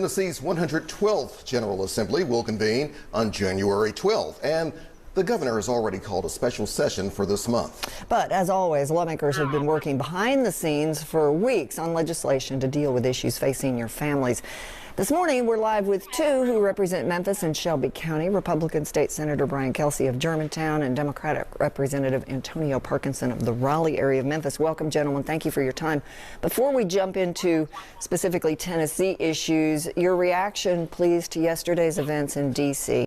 Tennessee's 112th General Assembly will convene on January 12th, and the governor has already called a special session for this month. But as always, lawmakers have been working behind the scenes for weeks on legislation to deal with issues facing your families. This morning, we're live with two who represent Memphis and Shelby County, Republican State Senator Brian Kelsey of Germantown and Democratic Representative Antonio Parkinson of the Raleigh area of Memphis. Welcome, gentlemen. Thank you for your time. Before we jump into specifically Tennessee issues, your reaction, please, to yesterday's events in D.C.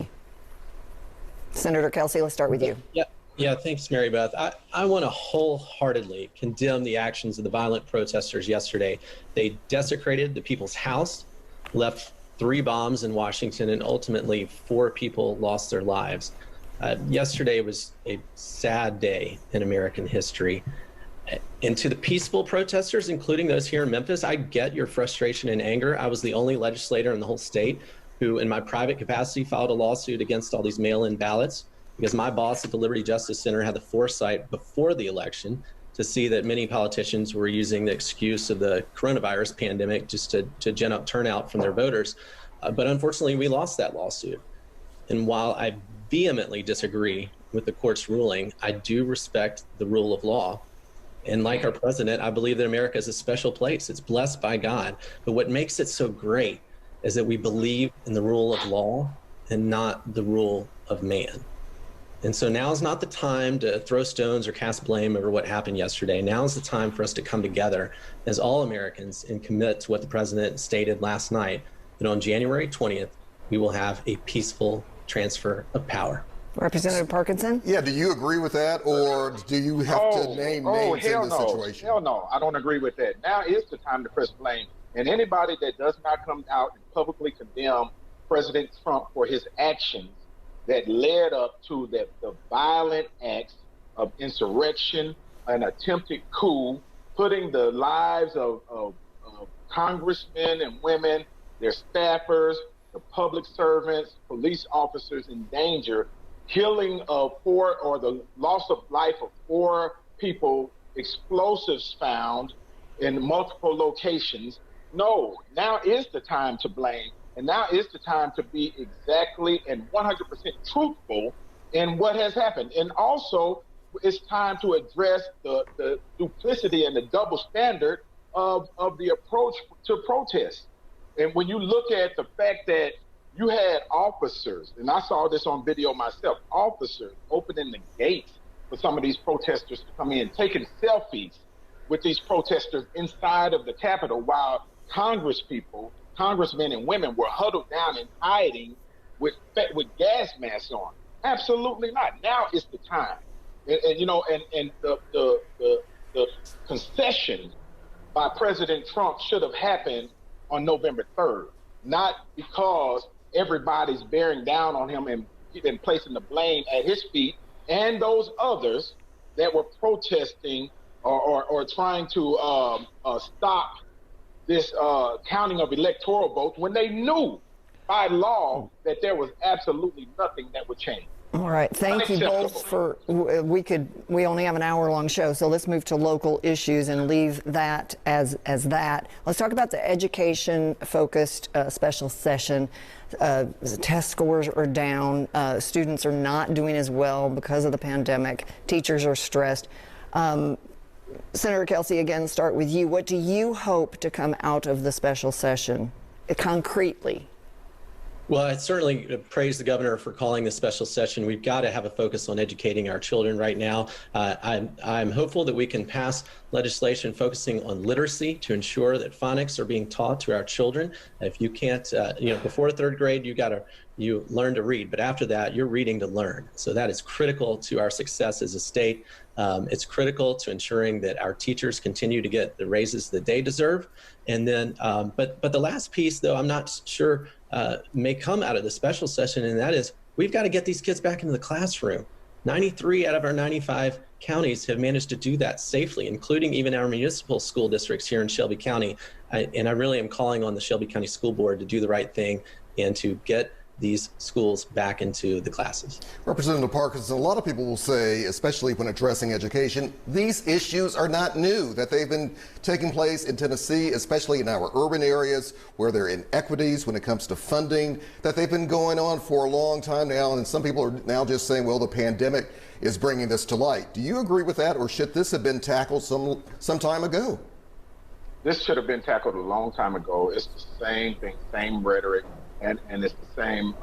Senator Kelsey, let's start with you. Yeah, thanks, Mary Beth. I want to wholeheartedly condemn the actions of the violent protesters yesterday. They desecrated the people's house, left 3 bombs in Washington, and ultimately 4 people lost their lives. Yesterday was a sad day in American history. And to the peaceful protesters, including those here in Memphis, I get your frustration and anger. I was the only legislator in the whole state who, in my private capacity, filed a lawsuit against all these mail-in ballots because my boss at the Liberty Justice Center had the foresight before the election to see that many politicians were using the excuse of the coronavirus pandemic just to gen up turnout from their voters. But unfortunately, we lost that lawsuit. And while I vehemently disagree with the court's ruling, I do respect the rule of law. And like our president, I believe that America is a special place. It's blessed by God. But what makes it so great is that we believe in the rule of law and not the rule of man. And so now is not the time to throw stones or cast blame over what happened yesterday. Now is the time for us to come together as all Americans and commit to what the president stated last night, that on January 20th, we will have a peaceful transfer of power. Representative Parkinson? Yeah, do you agree with that, or do you have to name names in this situation? Hell no, I don't agree with that. Now is the time to press blame. And anybody that does not come out and publicly condemn President Trump for his actions that led up to the violent acts of insurrection, an attempted coup, putting the lives of congressmen and women, their staffers, the public servants, police officers in danger, killing of 4 or the loss of life of 4 people, explosives found in multiple locations. No, now is the time to blame. And now is the time to be exactly and 100% truthful in what has happened. And also, it's time to address the duplicity and the double standard of the approach to protest. And when you look at the fact that you had officers, and I saw this on video myself, officers opening the gates for some of these protesters to come in, taking selfies with these protesters inside of the Capitol while congressmen and women were huddled down and hiding with gas masks on. Absolutely not. Now is the time. And the concession by President Trump should have happened on November 3rd, not because everybody's bearing down on him and placing the blame at his feet and those others that were protesting or trying to stop this counting of electoral votes when they knew by law that there was absolutely nothing that would change. All right. Thank you both for, we only have an hour-long show, so let's move to local issues and leave that as that. Let's talk about the education-focused special session. Test scores are down. Students are not doing as well because of the pandemic. Teachers are stressed. Senator Kelsey, again, start with you. What do you hope to come out of the special session concretely? Well, I certainly praise the governor for calling this special session. We've got to have a focus on educating our children right now. I'm hopeful that we can pass legislation focusing on literacy to ensure that phonics are being taught to our children. If you can't, before 3rd grade, you learn to read, but after that, you're reading to learn. So that is critical to our success as a state. It's critical to ensuring that our teachers continue to get the raises that they deserve. And then, but the last piece, though, I'm not sure may come out of the special session, and that is we've got to get these kids back into the classroom. 93 out of our 95 counties have managed to do that safely, including even our municipal school districts here in Shelby County. And I really am calling on the Shelby County School Board to do the right thing and to get these schools back into the classes. Representative Parkinson, a lot of people will say, especially when addressing education, these issues are not new, that they've been taking place in Tennessee, especially in our urban areas where there are inequities when it comes to funding, that they've been going on for a long time now, and some people are now just saying, well, the pandemic is bringing this to light. Do you agree with that, or should this have been tackled some time ago? This should have been tackled a long time ago. It's the same thing, same rhetoric, and it's the same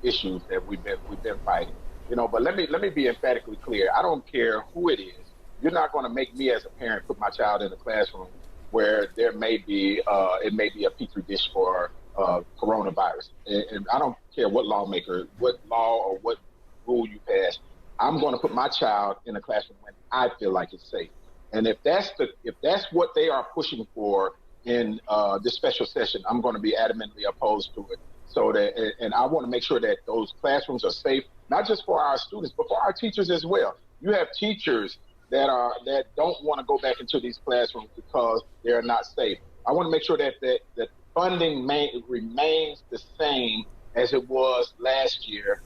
issues that we've been fighting. But let me be emphatically clear. I don't care who it is. You're not going to make me as a parent put my child in a classroom where there may be a petri dish for coronavirus. And I don't care what lawmaker, what law or what rule you pass. I'm going to put my child in a classroom when I feel like it's safe. And if that's what they are pushing for in this special session, I'm going to be adamantly opposed to it. And I want to make sure that those classrooms are safe, not just for our students, but for our teachers as well. You have teachers that don't want to go back into these classrooms because they're not safe. I want to make sure that funding remains the same as it was last year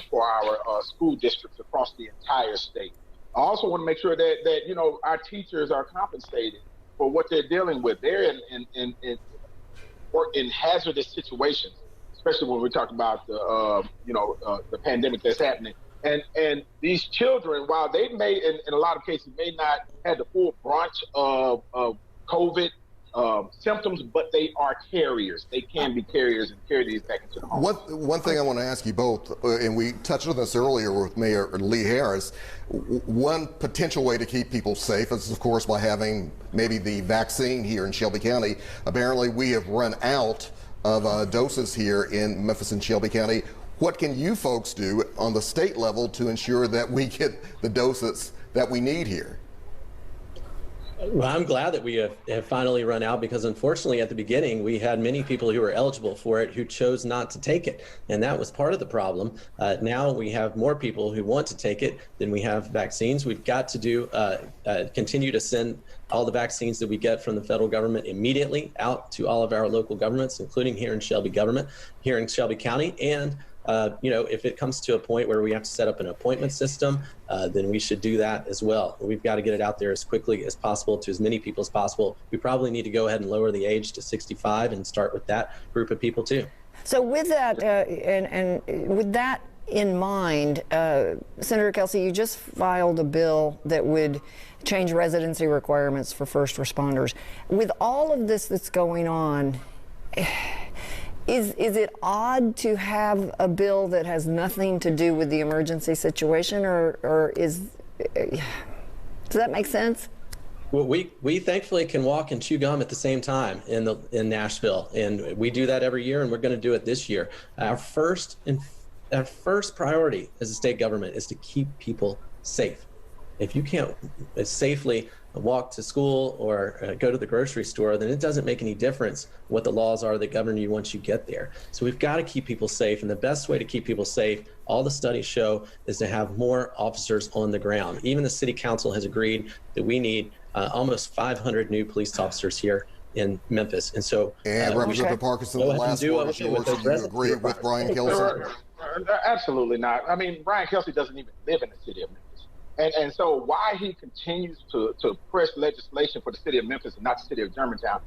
for our school districts across the entire state. I also want to make sure that our teachers are compensated for what they're dealing with. They're in hazardous situations, especially when we talk about the pandemic that's happening. And these children, while they may, in a lot of cases, may not have the full brunt of COVID symptoms, but they are carriers. They can be carriers and carry these back into the home. One thing I want to ask you both, and we touched on this earlier with Mayor Lee Harris, one potential way to keep people safe is, of course, by having maybe the vaccine here in Shelby County. Apparently, we have run out of doses here in Memphis and Shelby County. What can you folks do on the state level to ensure that we get the doses that we need here? Well, I'm glad that we have finally run out, because unfortunately at the beginning we had many people who were eligible for it who chose not to take it, and that was part of the problem. Now we have more people who want to take it than we have vaccines. We've got to continue to send all the vaccines that we get from the federal government immediately out to all of our local governments, including here in Shelby County. And if it comes to a point where we have to set up an appointment system, then we should do that as well. We've got to get it out there as quickly as possible to as many people as possible. We probably need to go ahead and lower the age to 65 and start with that group of people too. So with that, and with that in mind, Senator Kelsey, you just filed a bill that would change residency requirements for first responders. With all of this that's going on, Is it odd to have a bill that has nothing to do with the emergency situation, or does that make sense? Well, we thankfully can walk and chew gum at the same time in Nashville, and we do that every year, and we're going to do it this year. Our first priority as a state government is to keep people safe. If you can't safely walk to school or go to the grocery store, then it doesn't make any difference what the laws are that govern you once you get there. So we've got to keep people safe, and the best way to keep people safe, all the studies show, is to have more officers on the ground. Even the city council has agreed that we need almost 500 new police officers here in Memphis. And so Representative Parkinson, the last word is yours. Do you agree with Brian Kelsey? Absolutely not. I mean, Brian Kelsey doesn't even live in the city of Memphis. And so why he continues to press legislation for the city of Memphis and not the city of Germantown,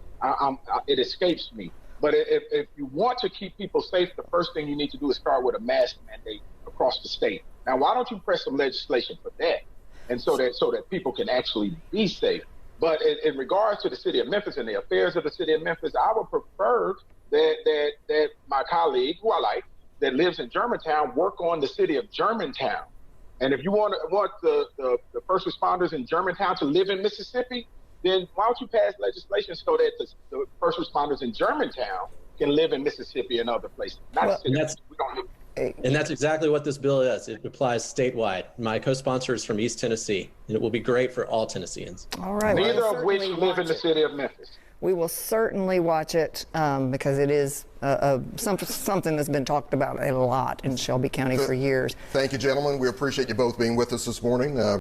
it escapes me. But if you want to keep people safe, the first thing you need to do is start with a mask mandate across the state. Now, why don't you press some legislation for that, and so that people can actually be safe? But in regards to the city of Memphis and the affairs of the city of Memphis, I would prefer that my colleague, who I like, that lives in Germantown, work on the city of Germantown. And if you want the first responders in Germantown to live in Mississippi, then why don't you pass legislation so that the first responders in Germantown can live in Mississippi and other places? And that's exactly what this bill is. It applies statewide. My co-sponsor is from East Tennessee, and it will be great for all Tennesseans. All right. Neither of which live in the city of Memphis. We will certainly watch it because it is something that's been talked about a lot in Shelby County for years. Thank you, gentlemen. We appreciate you both being with us this morning.